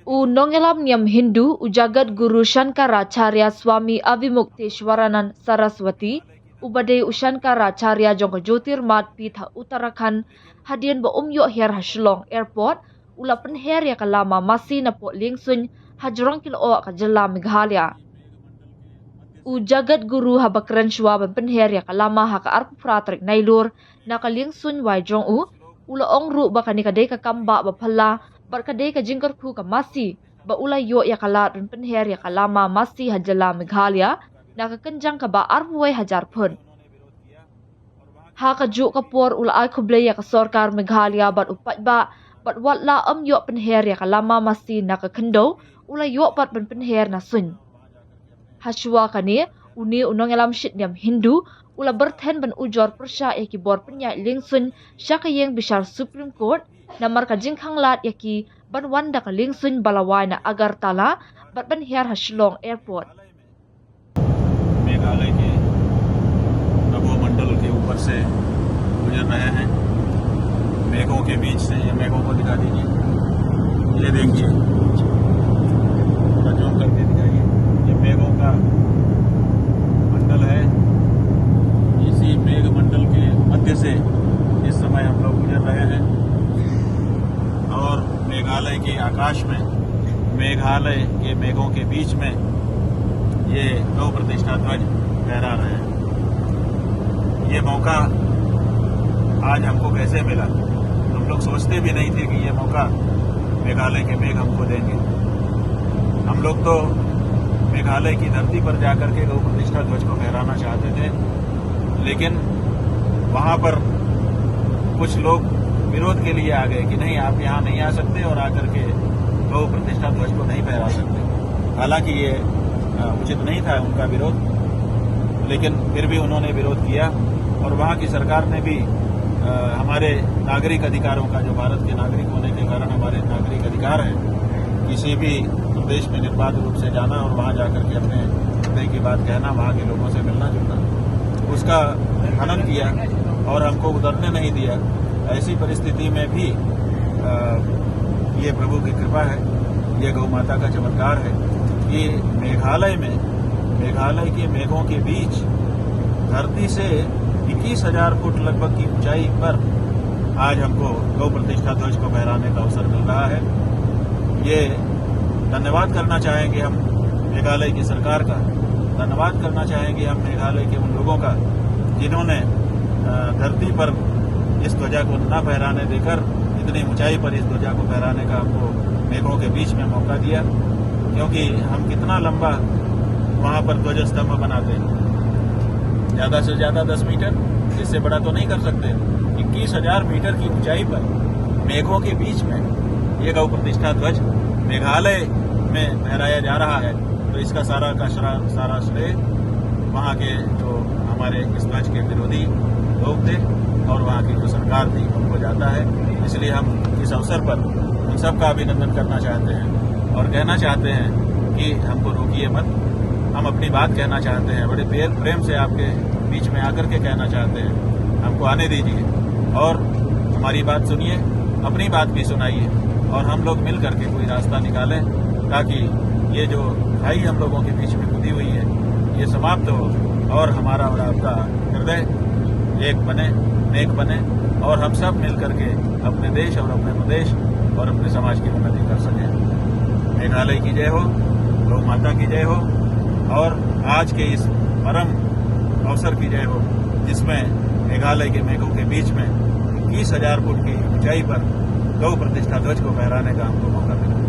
U Nongelam Nyam Hindu u Jagat Guru Shankaracharya Swami Avimukteshwaranan Saraswati ubade u Shankaracharya Jongko Jyotirmat Pitha Uttarakhand hadian ba umyo her Hashlong Airport ula penher ya kalama masih na po lingsun hajrong kilo ka jala Meghalaya. U Jagat Guru habakran shwa ban penher ya kalama haka arpu pratrik nailur nakalingsun waijong ula ongru bakani kadai ka kamba bapala barkadai ka jingkar ku ka masi ba ulay yo ya kalat dan penher ya kalama masi hajala Meghalaya nakakenjang ka ba arway hajar pun. Haka juk kapor ula ay kublay ya ka sorkar Meghalaya bat upat ba bat watla yo penher ya kalama masi nakakendo ulay yo bat ban penher na sun. Haswa kani uni unong elam shit nyam Hindu ula berthen ban ujor persya ya ki bor penyai lingsun syakayeng bishar Supreme Court namar ka jingkhang lat yaki ban wanda ka lingsun balawai na Agartala bat ban her Hashlong Airport. Meghalaya के नभोमंडल के ऊपर से गुजर रहे हैं। मेघों के बीच से ये मेघों को दिखा दीजिए, ये देखिए जूम करके दिखाइए, ये मेघों का मंडल है। इसी मेघ मंडल के मध्य से इस समय हम लोग गुजर रहे हैं और मेघालय के आकाश में मेघालय के मेघों के बीच में ये गौ प्रतिष्ठा ध्वज लहरा रहे हैं। ये मौका आज हमको कैसे मिला? हम लोग सोचते भी नहीं थे कि ये मौका मेघालय के मेघ हमको देंगे। हम लोग तो मेघालय की धरती पर जाकर के गौ प्रतिष्ठा ध्वज को फहराना चाहते थे, लेकिन वहां पर कुछ लोग विरोध के लिए आ गए कि नहीं, आप यहाँ नहीं आ सकते और आकर के गौ प्रतिष्ठा ध्वज को नहीं फहरा सकते। हालांकि ये उचित नहीं था उनका विरोध, लेकिन फिर भी उन्होंने विरोध किया और वहाँ की सरकार ने भी हमारे नागरिक अधिकारों का, जो भारत के नागरिक होने के कारण हमारे नागरिक अधिकार है, किसी भी प्रदेश में निर्बाध रूप से जाना और वहाँ जाकर के अपने हृदय की बात कहना, वहाँ के लोगों से मिलना जुलना, उसका हनन किया और हमको उतरने नहीं दिया। ऐसी परिस्थिति में भी ये प्रभु की कृपा है, ये गौ माता का चमत्कार है कि मेघालय के मेघों के बीच धरती से 21,000 फुट लगभग की ऊंचाई पर आज हमको गौ प्रतिष्ठा ध्वज को फहराने का अवसर मिल रहा है। ये धन्यवाद करना चाहेंगे हम मेघालय की सरकार का, धन्यवाद करना चाहेंगे हम मेघालय के उन लोगों का जिन्होंने धरती पर इस ध्वजा को न फहराने देकर इतनी ऊंचाई पर इस ध्वजा को फहराने का हमको मेघों के बीच में मौका दिया, क्योंकि हम कितना लंबा वहाँ पर ध्वज स्तंभ बनाते हैं, ज़्यादा से ज़्यादा 10 मीटर, इससे बड़ा तो नहीं कर सकते। 21,000 मीटर की ऊंचाई पर मेघों के बीच में ये गौ प्रतिष्ठा ध्वज मेघालय में फहराया जा रहा है, तो इसका सारा श्रेय वहाँ के जो हमारे इस ध्वज के विरोधी लोग थे और वहाँ की जो सरकार थी उनको जाता है। इसलिए हम इस अवसर पर उन सबका अभिनंदन करना चाहते हैं और कहना चाहते हैं कि हमको रोकिए मत, हम अपनी बात कहना चाहते हैं, बड़े प्रेम से आपके बीच में आकर के कहना चाहते हैं, हमको आने दीजिए और हमारी बात सुनिए, अपनी बात भी सुनाइए और हम लोग मिल करके कोई रास्ता निकालें ताकि ये जो खाई हम लोगों के बीच में खुदी हुई है ये समाप्त हो और हमारा और आपका हृदय एक बने, नेक बने और हम सब मिल करके अपने देश और अपने प्रदेश और अपने समाज की उन्नति कर सकें। मेघालय की जय हो, गौ माता की जय हो और आज के इस परम अवसर की जय हो जिसमें मेघालय के मेघों के बीच में 21,000 फुट की ऊंचाई पर गौ प्रतिष्ठा ध्वज को फहराने का हमको मौका मिला।